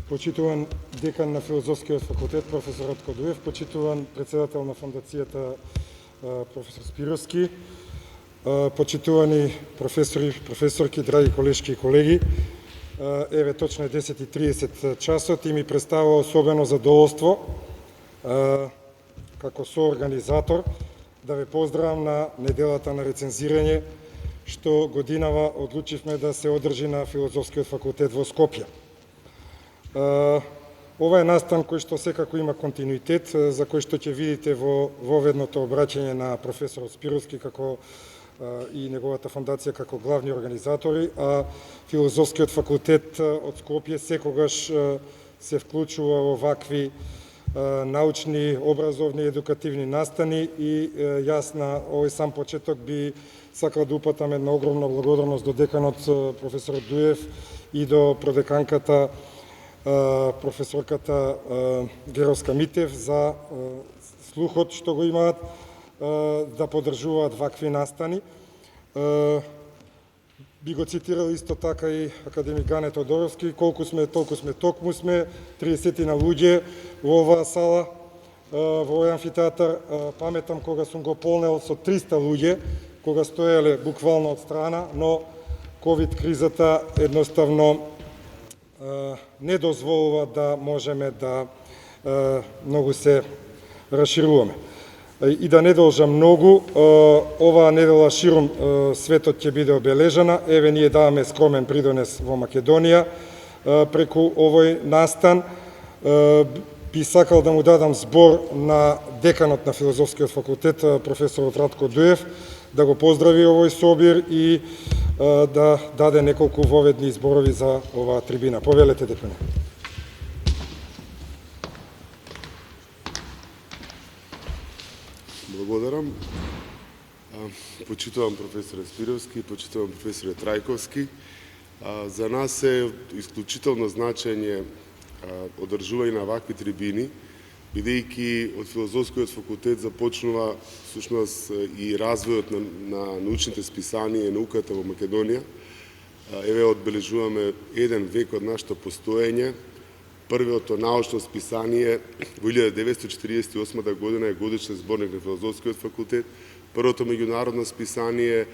почитуван декан на Филозофскиот факултет, професор Ратко Дуев, почитуван председател на фондацијата, професор Спировски, почитувани професори, професорки, драги колешки и колеги. Еве, точно е 10:30 часот и ми представува особено задоволство како соорганизатор да ве поздравам на неделата на рецензирање што годинава одлучивме да се одржи на Филозофскиот факултет во Скопје. Ова е настан кој што секако има континуитет, за кој што ќе видите во воведното обраќање на професорот Спировски како и неговата фондација како главни организатори, а Филозофскиот факултет од Скопје секогаш се вклучува во вакви научни, образовни, едукативни настани и јас на овој сам почеток би сакал да упатам една огромна благодарност до деканот професор Дуев и до продеканката професорката Геровска Митев за слухот што го имаат да поддржуваат вакви настани. Би го цитирал исто така и академик Гане Тодоровски, колку сме, толку сме, токму сме, 30 на луѓе во оваа сала, во овој амфитеатар. Паметам кога сум го полнел со 300 луѓе, кога стоеле буквално од страна, но ковид кризата едноставно не дозволува да можеме да многу се расшируваме. И да не должам многу, оваа недела широм светот ќе биде обележана. Еве, ние даваме скромен придонес во Македонија преку овој настан. Би сакал да му дадам збор на деканот на Филозофскиот факултет, професорот Ратко Дуев, да го поздрави овој собир и да даде неколку воведни зборови за оваа трибина. Повелете, декане. Благодарам. Почитувам професор Спировски, почитувам професор Трајковски. За нас е исклучително значење одржување на вакви трибини, бидејќи од Филозофскиот факултет започнува всушност и развојот на научните списанија и науката во Македонија. Еве, одбележуваме 1 век од нашето постоење. Првото научно списание во 1948 година е годишен зборник на Филозофскиот факултет. Првото меѓународно списание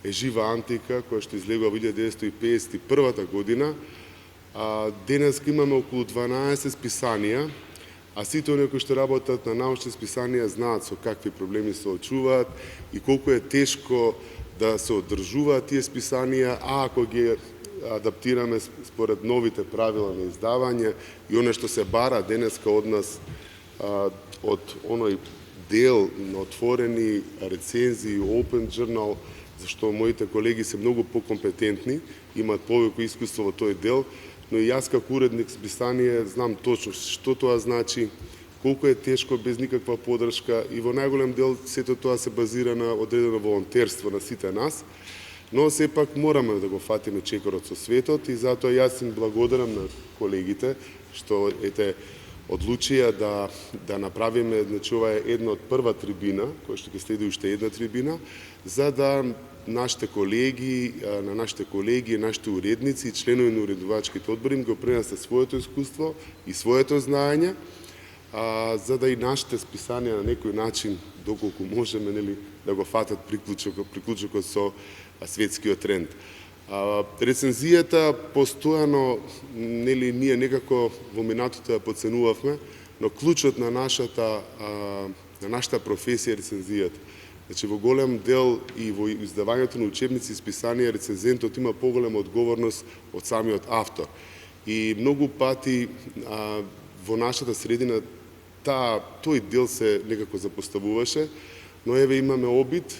е Жива антика, која што излегува во 1951 година. Денес имаме околу 12 списанија, а сите оние кои што работат на научни списанија знаат со какви проблеми се очуваат и колку е тешко да се одржуваат тие списанија, а ако ги адаптираме според новите правила на издавање и оно што се бара денеска од нас, од оној дел на отворени рецензии, open journal, зашто моите колеги се многу покомпетентни, имаат повеќе искуство во тој дел, но и јас како уредник списание знам точно што тоа значи, колку е тешко без никаква поддршка и во најголем дел сето тоа се базира на одредено волонтерство на сите нас. Но сепак мораме да го фатиме чекорот со светот и затоа јас им благодарам на колегите што одлучија да направиме, значи ова е една од прва трибина, која што ќе следи уште една трибина, за да нашите колеги, нашите уредници и членови на уредувачките одбори им го пренесат своето искуство и своето знаење, за да и нашите списанија на некој начин, доколку можеме, да го фатат приклучокот со светскиот тренд. Рецензијата постојано, ние некако во минатото ја подценувавме, но клучот на нашата професија е рецензијата. Значи, во голем дел и во издавањето на учебници и списанија, рецензентот има поголема одговорност од самиот автор. И многу пати во нашата средина тој дел се некако запоставуваше, но еве имаме обид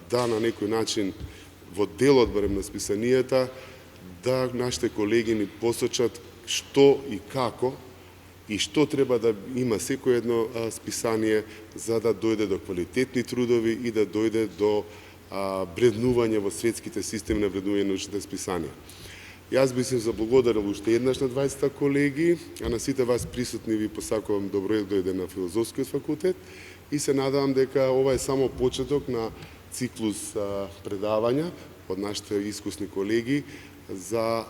да на некој начин во делот барем на списанијата да нашите колеги ни посочат што и како и што треба да има секој едно списание за да дојде до квалитетни трудови и да дојде до вреднување во светските системи на вреднување на научните списанија. Јас би се заблагодарил уште еднаш на 20 колеги, а на сите вас присутни ви посакувам добро дојде на Филозофскиот факултет и се надевам дека ова е само почеток на циклус предавања од нашите искусни колеги за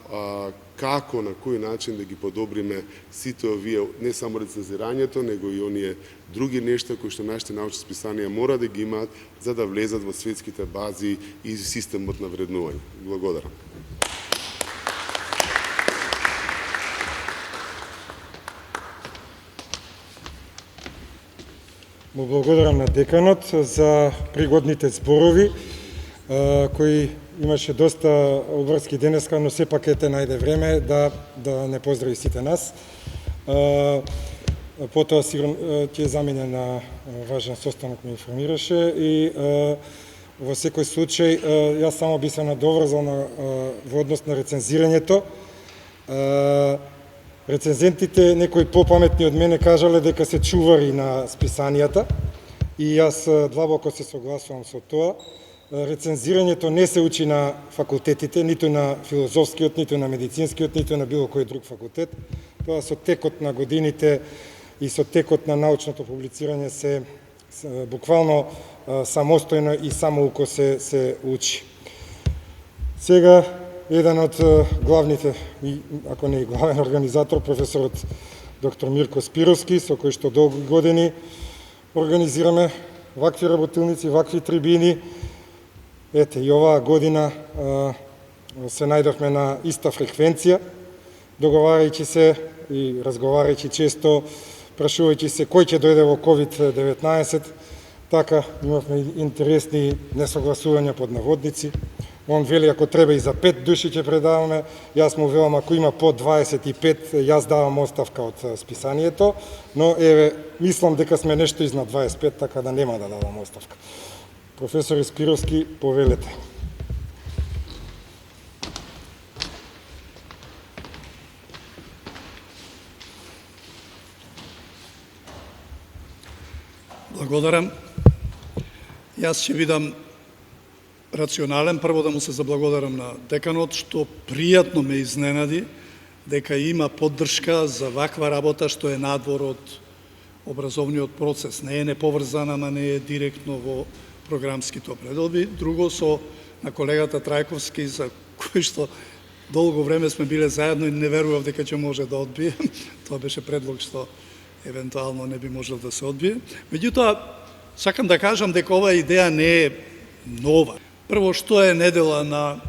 како, на кој начин да ги подобриме сите овие, не само рецензирањето, него и оние други нешта кои што нашите научни списанија мора да ги имаат за да влезат во светските бази и системот на вреднување. Благодарам. Му благодарам на деканот за пригодните зборови, кои имаше доста обврски денеска, но сепак ете најде време да не поздрави сите нас. Потоа сигурно ќе замене на важен состанок, ме информираше и во секој случај јас само би се надоврзал во однос на рецензирањето. Рецензентите, некои попаметни од мене, кажале дека се чувари на списанијата и јас длабоко се согласувам со тоа. Рецензирањето не се учи на факултетите, ниту на филозофскиот, ниту на медицинскиот, ниту на било кој друг факултет. Тоа со текот на годините и со текот на научното публицирање се буквално самостојно и самоуко се учи. Сега, еден од главните, ако не и главен организатор, професорот доктор Мирко Спировски, со кој што долги години организираме вакви работилници, вакви трибини. Ете, и оваа година се најдовме на иста фреквенција, договарајќи се и разговарајќи често, прашувајќи се кој ќе дојде во COVID-19, така имавме интересни несогласувања под наводници. Он вели, ако треба и за 5 души ќе предаваме, јас му велам, ако има по 25, јас давам оставка од списанието, но еве, мислам дека сме нешто изнад 25, така да нема да давам оставка. Професор Спировски, повелете. Благодарам. Јас ќе бидам рационален. Прво да му се заблагодарам на деканот, што пријатно ме изненади дека има поддршка за ваква работа што е надвор од образовниот процес. Не е неповрзана, ама не е директно во програмските определби. Друго, со на колегата Трајковски, за кој што долго време сме биле заедно и не верував дека ќе може да одбие. Тоа беше предлог што евентуално не би можел да се одбие. Меѓутоа, сакам да кажам дека оваа идеја не е нова. Прво, што е недела на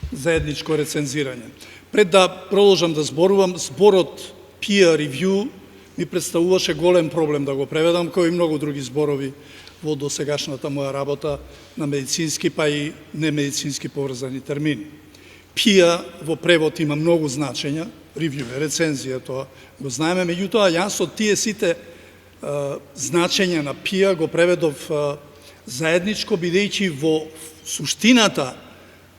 заедничко рецензирање? Пред да продолжам да зборувам, зборот peer review ми представуваше голем проблем да го преведам, кој и многу други зборови во досегашната моја работа на медицински, па и немедицински поврзани термини. Peer во превод има многу значења, review е рецензија, тоа го знаеме, меѓутоа јас од тие сите значења на peer го преведов заедничко, бидејќи во суштината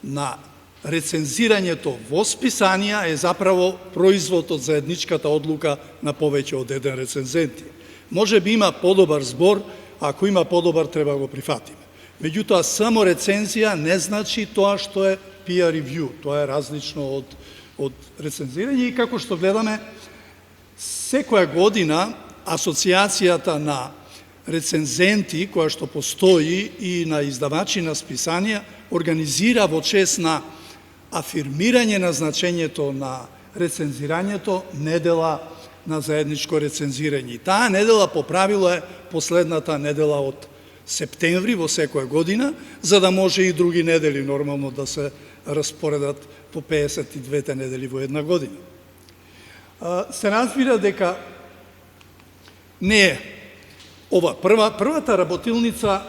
на рецензирањето во списанија е заправо производ од заедничката одлука на повеќе од еден рецензенти. Може би има подобар збор, ако има подобар треба го прифатиме. Меѓутоа, само рецензија не значи тоа што е peer review, тоа е различно од рецензирање и како што гледаме, секоја година Асоциацијата на рецензенти, која што постои и на издавачи на списанија, организира во чест на афирмирање на значењето на рецензирањето недела на заедничко рецензирање. И таа недела по правило е последната недела од септември во секоја година, за да може и други недели нормално да се распоредат по 52 недели во една година. Се разбира дека не е ова првата работилница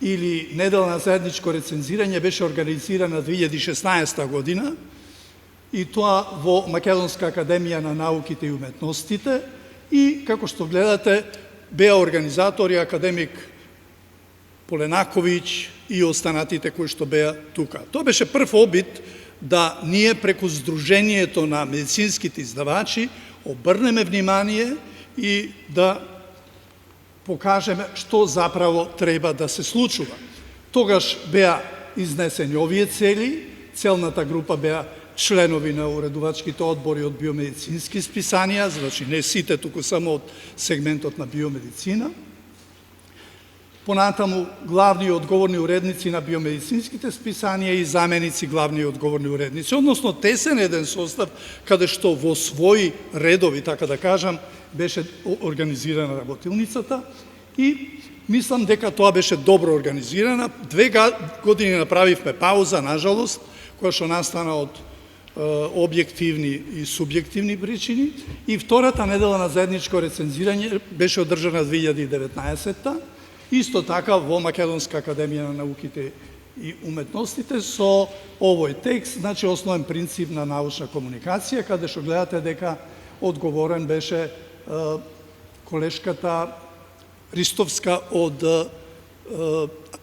или недела на заедничко рецензирање беше организирана 2016 година и тоа во Македонска академија на науките и уметностите и, како што гледате, беа организатори академик Поленаковиќ и останатите кои што беа тука. Тоа беше прв обид да ние преку Сдруженијето на медицинските издавачи обрнеме внимание и да покажеме што заправо треба да се случува. Тогаш беа изнесени овие цели, целната група беа членови на уредувачките одбори од биомедицински списанија, значи не сите, туку само од сегментот на биомедицина. понатаму главни и одговорни уредници на биомедицинските списанија и заменици главни и одговорни уредници, односно тесен еден состав каде што во своји редови, така да кажам, беше организирана работилницата и мислам дека тоа беше добро организирана. 2 години направивме пауза, нажалост, која што настана од објективни и субјективни причини, и втората недела на заедничко рецензирање беше одржана 2019-та, исто така во Македонска академија на науките и уметностите со овој текст, значи основен принцип на научна комуникација, каде што гледате дека одговорен беше колешката Ристовска од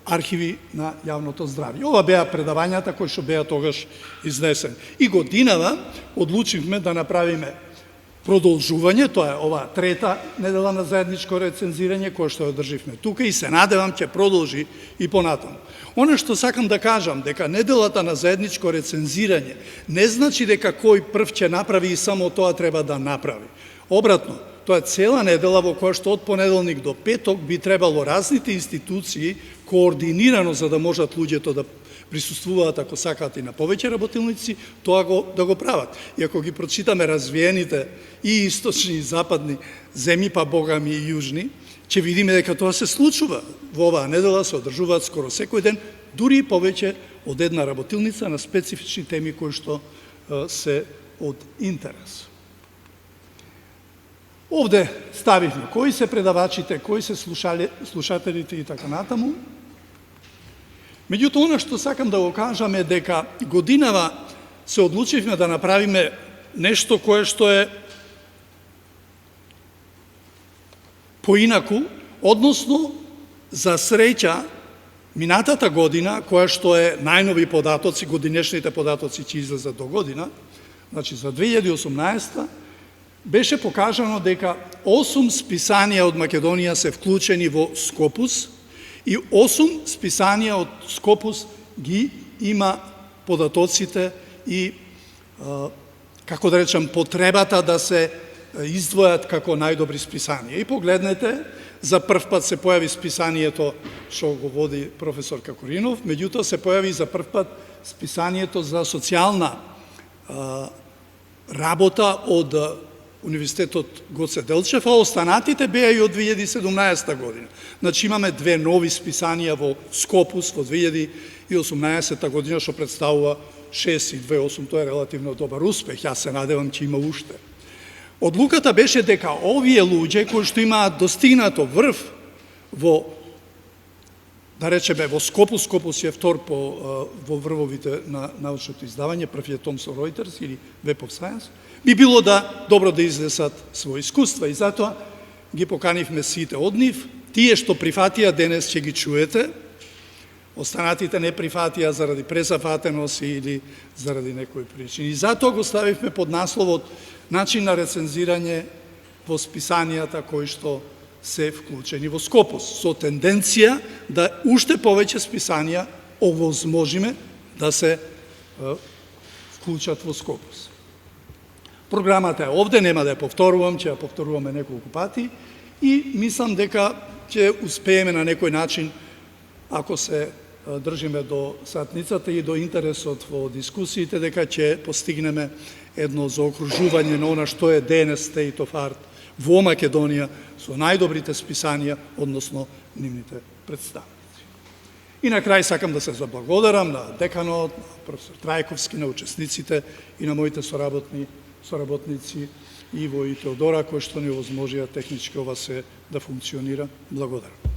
архиви на јавното здравје. Ова беа предавањата кои што беа тогаш изнесени. И годинава одлучивме да направиме продолжување, тоа е ова 3-та недела на заедничко рецензирање, кое што ја одрживме тука и се надевам ќе продолжи и понатаму. Оно што сакам да кажам, дека неделата на заедничко рецензирање не значи дека кој прв ќе направи и само тоа треба да направи. Обратно, тоа е цела недела во која што од понеделник до петок би требало разните институции координирано, за да можат луѓето да присуствуваат, ако сакаат, и на повеќе работилници, тоа да го прават. И ако ги прочитаме развиените и источни и западни земји, па богами и јужни, ќе видиме дека тоа се случува. Во оваа недела се одржуваат скоро секој ден, дури и повеќе од една работилница на специфични теми кои што се од интерес. Овде ставивме кои се предавачите, кои се слушателите и така натаму. Меѓутоа, она што сакам да го кажам е дека годинава се одлучивме да направиме нешто кое што е поинаку, односно, за среќа, минатата година, која што е најнови податоци, годинешните податоци ќе излезат до година, значи за 2018, беше покажано дека 8 списанија од Македонија се вклучени во Скопус и 8 списанија од Скопус ги има податоците и, како да речам, потребата да се издвојат како најдобри списанија. И погледнете, за прв пат се појави списанието што го води професор Какоринов, меѓутоа се појави за прв пат списанието за социјална работа од Универзитетот Гоце Делчев, а останатите беа и од 2017 година. Значи имаме 2 нови списанија во Скопус во 2018 година, што представува 6 и 2,8, тоа е релативно добар успех, јас се надевам ќе има уште. Одлуката беше дека овие луѓе кои што имаат достигнато врв во, да речеме, во Скопус, Скопус е втор во врвовите на научното издавање, првиот Thomson Reuters или Web of Science, би било добро да изнесат своји искуства и затоа ги поканивме сите од нив. Тие што прифатија денес ќе ги чуете, останатите не прифатија заради презафатеност или заради некои причини. И затоа го ставивме под насловот начин на рецензирање во списанијата кои што се вклучени во Скопус, со тенденција да уште повеќе списанија овозможиме да се вклучат во Скопус. Програмата е овде, нема да ја повторувам, ќе ја повторуваме неколку пати и мислам дека ќе успееме на некој начин, ако се држиме до сатницата и до интересот во дискусиите, дека ќе постигнеме едно заокружување на она што е денес State of Art во Македонија со најдобрите списанија, односно нивните представници. И на крај сакам да се заблагодарам на деканот, на професор Трајковски, на учесниците и на моите соработници Иво и Теодора, кои што ни овозможија технички ова се да функционира. Благодарам.